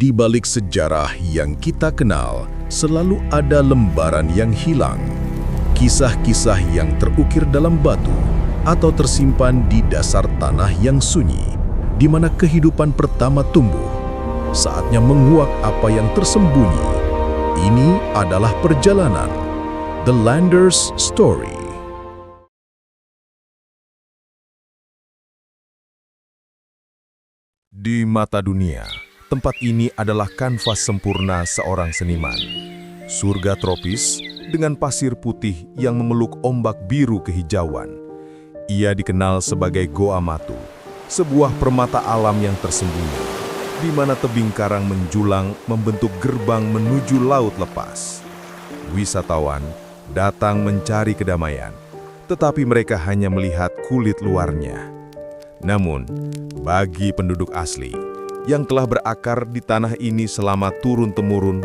Di balik sejarah yang kita kenal, selalu ada lembaran yang hilang. Kisah-kisah yang terukir dalam batu atau tersimpan di dasar tanah yang sunyi, di mana kehidupan pertama tumbuh. Saatnya menguak apa yang tersembunyi. Ini adalah perjalanan The Landers Story. Di mata dunia, tempat ini adalah kanvas sempurna seorang seniman. Surga tropis dengan pasir putih yang memeluk ombak biru kehijauan. Ia dikenal sebagai Goa Matu, sebuah permata alam yang tersembunyi, di mana tebing karang menjulang membentuk gerbang menuju laut lepas. Wisatawan datang mencari kedamaian, tetapi mereka hanya melihat kulit luarnya. Namun, bagi penduduk asli yang telah berakar di tanah ini selama turun-temurun,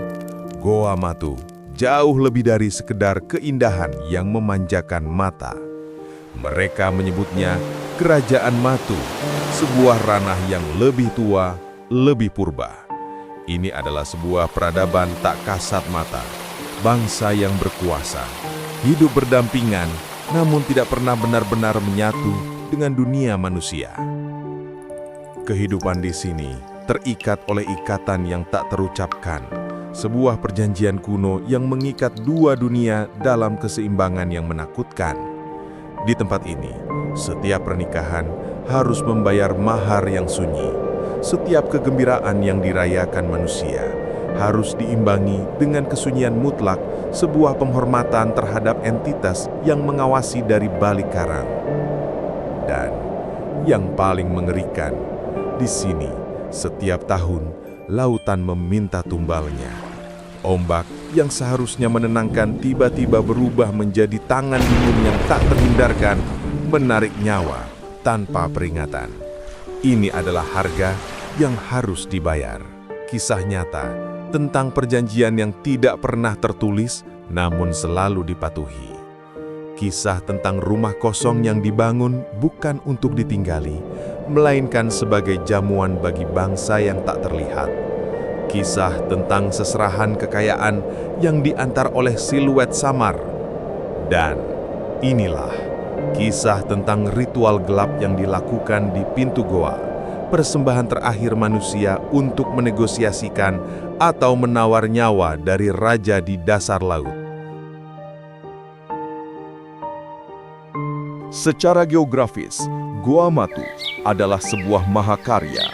Goa Matu jauh lebih dari sekedar keindahan yang memanjakan mata. Mereka menyebutnya Kerajaan Matu, sebuah ranah yang lebih tua, lebih purba. Ini adalah sebuah peradaban tak kasat mata, bangsa yang berkuasa, hidup berdampingan, namun tidak pernah benar-benar menyatu dengan dunia manusia. Kehidupan di sini terikat oleh ikatan yang tak terucapkan, sebuah perjanjian kuno yang mengikat dua dunia dalam keseimbangan yang menakutkan. Di tempat ini, setiap pernikahan harus membayar mahar yang sunyi. Setiap kegembiraan yang dirayakan manusia harus diimbangi dengan kesunyian mutlak, sebuah penghormatan terhadap entitas yang mengawasi dari balik karang. Dan yang paling mengerikan, di sini setiap tahun lautan meminta tumbalnya. Ombak yang seharusnya menenangkan tiba-tiba berubah menjadi tangan dingin yang tak terhindarkan, menarik nyawa tanpa peringatan. Ini adalah harga yang harus dibayar. Kisah nyata tentang perjanjian yang tidak pernah tertulis namun selalu dipatuhi. Kisah tentang rumah kosong yang dibangun bukan untuk ditinggali, melainkan sebagai jamuan bagi bangsa yang tak terlihat. Kisah tentang seserahan kekayaan yang diantar oleh siluet samar. Dan inilah kisah tentang ritual gelap yang dilakukan di pintu goa, persembahan terakhir manusia untuk menegosiasikan atau menawar nyawa dari raja di dasar laut. Secara geografis, Goa Matu adalah sebuah mahakarya.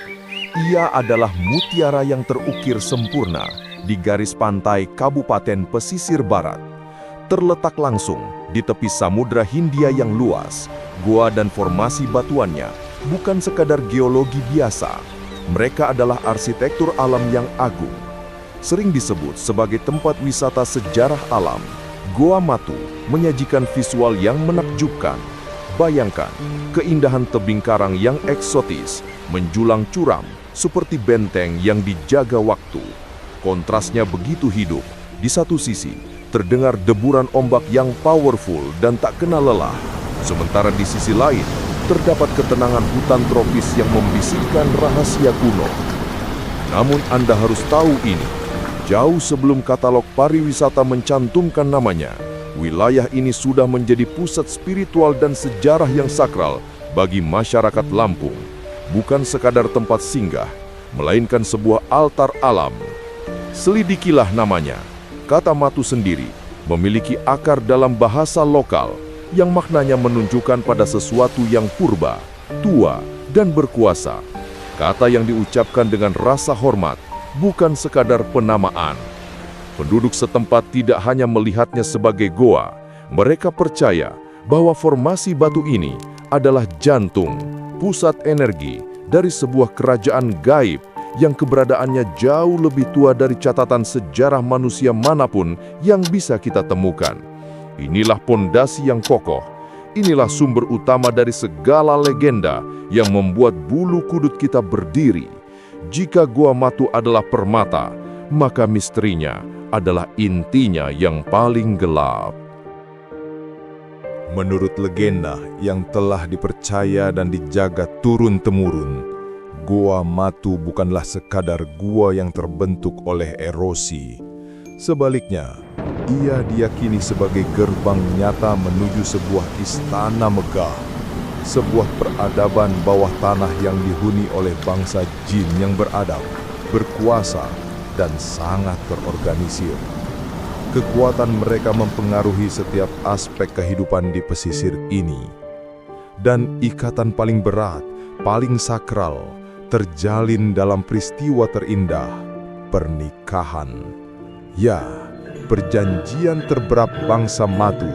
Ia adalah mutiara yang terukir sempurna di garis pantai Kabupaten Pesisir Barat. Terletak langsung di tepi Samudra Hindia yang luas, goa dan formasi batuannya bukan sekadar geologi biasa. Mereka adalah arsitektur alam yang agung. Sering disebut sebagai tempat wisata sejarah alam, Goa Matu menyajikan visual yang menakjubkan. Bayangkan, keindahan tebing karang yang eksotis, menjulang curam seperti benteng yang dijaga waktu. Kontrasnya begitu hidup. Di satu sisi, terdengar deburan ombak yang powerful dan tak kenal lelah. Sementara di sisi lain, terdapat ketenangan hutan tropis yang membisikkan rahasia kuno. Namun Anda harus tahu ini, jauh sebelum katalog pariwisata mencantumkan namanya, wilayah ini sudah menjadi pusat spiritual dan sejarah yang sakral bagi masyarakat Lampung. Bukan sekadar tempat singgah, melainkan sebuah altar alam. Selidikilah namanya. Kata Matu sendiri memiliki akar dalam bahasa lokal yang maknanya menunjukkan pada sesuatu yang purba, tua, dan berkuasa. Kata yang diucapkan dengan rasa hormat, bukan sekadar penamaan. Penduduk setempat tidak hanya melihatnya sebagai goa, mereka percaya bahwa formasi batu ini adalah jantung, pusat energi dari sebuah kerajaan gaib yang keberadaannya jauh lebih tua dari catatan sejarah manusia manapun yang bisa kita temukan. Inilah pondasi yang kokoh, inilah sumber utama dari segala legenda yang membuat bulu kuduk kita berdiri. Jika Goa Matu adalah permata, maka misterinya adalah intinya yang paling gelap. Menurut legenda yang telah dipercaya dan dijaga turun-temurun, Goa Matu bukanlah sekadar gua yang terbentuk oleh erosi. Sebaliknya, ia diyakini sebagai gerbang nyata menuju sebuah istana megah, sebuah peradaban bawah tanah yang dihuni oleh bangsa jin yang beradab, berkuasa, dan sangat terorganisir. Kekuatan mereka mempengaruhi setiap aspek kehidupan di pesisir ini. Dan ikatan paling berat, paling sakral, terjalin dalam peristiwa terindah, pernikahan. Ya, perjanjian terberat bangsa Matu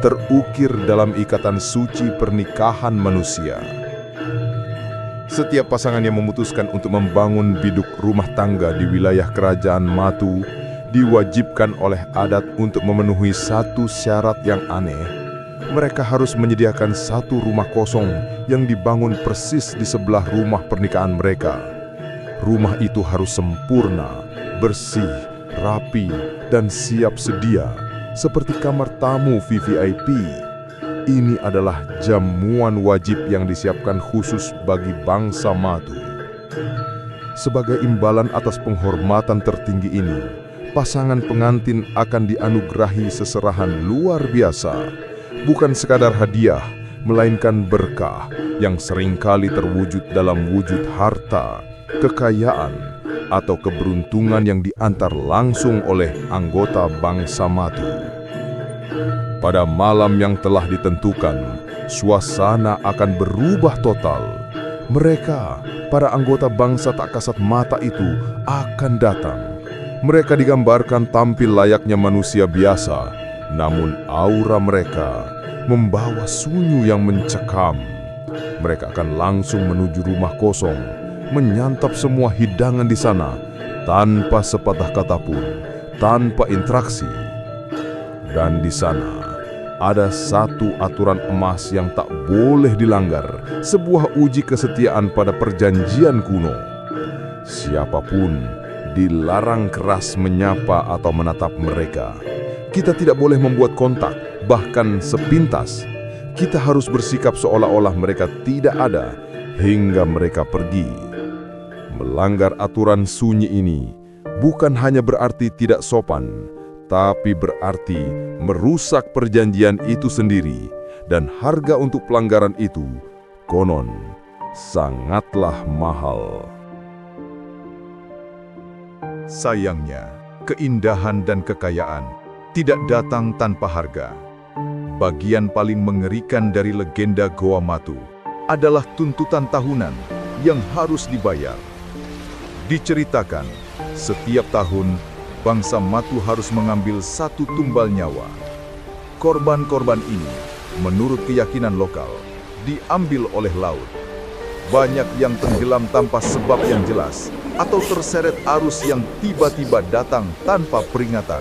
terukir dalam ikatan suci pernikahan manusia. Setiap pasangan yang memutuskan untuk membangun biduk rumah tangga di wilayah kerajaan Matu diwajibkan oleh adat untuk memenuhi satu syarat yang aneh. Mereka harus menyediakan satu rumah kosong yang dibangun persis di sebelah rumah pernikahan mereka. Rumah itu harus sempurna, bersih, rapi, dan siap sedia, seperti kamar tamu VVIP. Ini adalah jamuan wajib yang disiapkan khusus bagi bangsa Matu. Sebagai imbalan atas penghormatan tertinggi ini, pasangan pengantin akan dianugerahi seserahan luar biasa. Bukan sekadar hadiah, melainkan berkah yang seringkali terwujud dalam wujud harta, kekayaan, atau keberuntungan yang diantar langsung oleh anggota bangsa Matu. Pada malam yang telah ditentukan, suasana akan berubah total. Mereka, para anggota bangsa tak kasat mata itu, akan datang. Mereka digambarkan tampil layaknya manusia biasa, namun aura mereka membawa sunyi yang mencekam. Mereka akan langsung menuju rumah kosong, menyantap semua hidangan di sana, tanpa sepatah kata pun, tanpa interaksi. Dan di sana, ada satu aturan emas yang tak boleh dilanggar, sebuah uji kesetiaan pada perjanjian kuno. Siapapun dilarang keras menyapa atau menatap mereka. Kita tidak boleh membuat kontak, bahkan sepintas. Kita harus bersikap seolah-olah mereka tidak ada hingga mereka pergi. Melanggar aturan sunyi ini bukan hanya berarti tidak sopan, tapi berarti merusak perjanjian itu sendiri, dan harga untuk pelanggaran itu konon sangatlah mahal. Sayangnya, keindahan dan kekayaan tidak datang tanpa harga. Bagian paling mengerikan dari legenda Goa Matu adalah tuntutan tahunan yang harus dibayar. Diceritakan, setiap tahun bangsa Matu harus mengambil satu tumbal nyawa. Korban-korban ini, menurut keyakinan lokal, diambil oleh laut. Banyak yang tenggelam tanpa sebab yang jelas atau terseret arus yang tiba-tiba datang tanpa peringatan.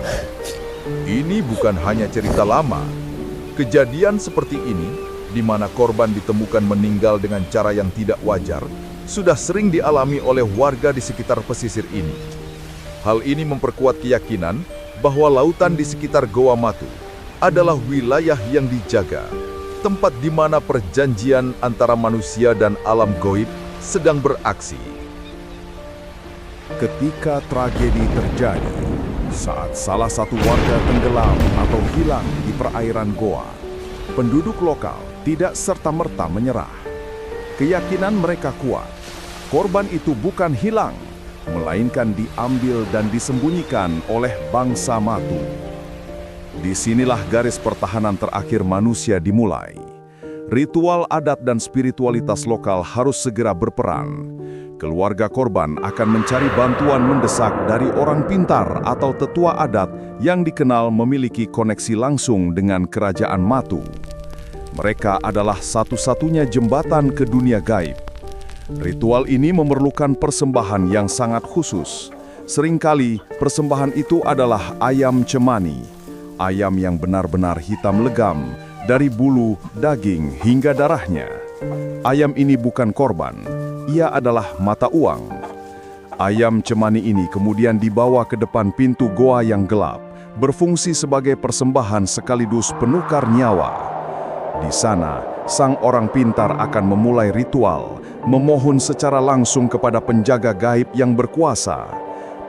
Ini bukan hanya cerita lama. Kejadian seperti ini, di mana korban ditemukan meninggal dengan cara yang tidak wajar, sudah sering dialami oleh warga di sekitar pesisir ini. Hal ini memperkuat keyakinan bahwa lautan di sekitar Goa Matu adalah wilayah yang dijaga, tempat di mana perjanjian antara manusia dan alam gaib sedang beraksi. Ketika tragedi terjadi, saat salah satu warga tenggelam atau hilang di perairan Goa, penduduk lokal tidak serta-merta menyerah. Keyakinan mereka kuat, korban itu bukan hilang, melainkan diambil dan disembunyikan oleh bangsa Matu. Disinilah garis pertahanan terakhir manusia dimulai. Ritual adat dan spiritualitas lokal harus segera berperan. Keluarga korban akan mencari bantuan mendesak dari orang pintar atau tetua adat yang dikenal memiliki koneksi langsung dengan kerajaan Matu. Mereka adalah satu-satunya jembatan ke dunia gaib. Ritual ini memerlukan persembahan yang sangat khusus. Seringkali persembahan itu adalah ayam cemani, ayam yang benar-benar hitam legam, dari bulu, daging, hingga darahnya. Ayam ini bukan korban, ia adalah mata uang. Ayam cemani ini kemudian dibawa ke depan pintu goa yang gelap, berfungsi sebagai persembahan sekaligus penukar nyawa. Di sana, sang orang pintar akan memulai ritual, memohon secara langsung kepada penjaga gaib yang berkuasa.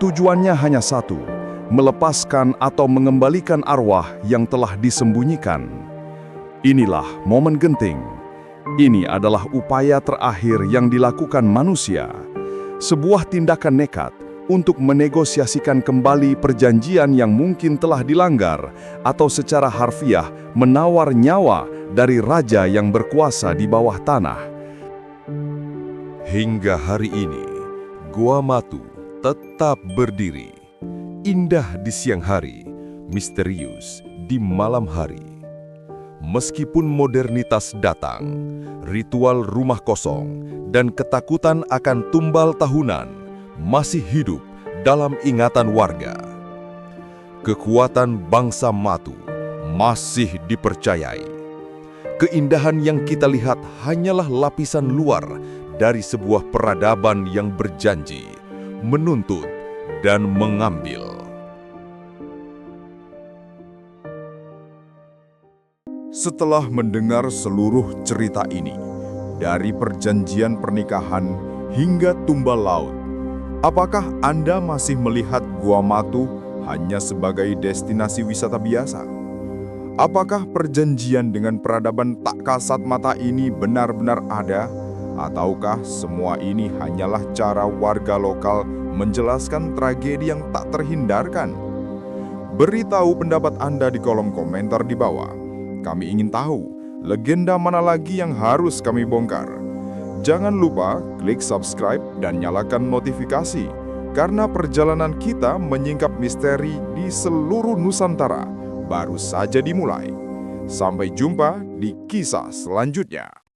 Tujuannya hanya satu, melepaskan atau mengembalikan arwah yang telah disembunyikan. Inilah momen genting. Ini adalah upaya terakhir yang dilakukan manusia. Sebuah tindakan nekat untuk menegosiasikan kembali perjanjian yang mungkin telah dilanggar atau secara harfiah menawar nyawa dari raja yang berkuasa di bawah tanah. Hingga hari ini, Gua Matu tetap berdiri. Indah di siang hari, misterius di malam hari. Meskipun modernitas datang, ritual rumah kosong dan ketakutan akan tumbal tahunan masih hidup dalam ingatan warga. Kekuatan bangsa Matu masih dipercayai. Keindahan yang kita lihat hanyalah lapisan luar dari sebuah peradaban yang berjanji, menuntut, dan mengambil. Setelah mendengar seluruh cerita ini, dari perjanjian pernikahan hingga tumbal laut, apakah Anda masih melihat Gua Matu hanya sebagai destinasi wisata biasa? Apakah perjanjian dengan peradaban tak kasat mata ini benar-benar ada? Ataukah semua ini hanyalah cara warga lokal menjelaskan tragedi yang tak terhindarkan? Beritahu pendapat Anda di kolom komentar di bawah. Kami ingin tahu, legenda mana lagi yang harus kami bongkar? Jangan lupa klik subscribe dan nyalakan notifikasi, karena perjalanan kita menyingkap misteri di seluruh Nusantara baru saja dimulai. Sampai jumpa di kisah selanjutnya.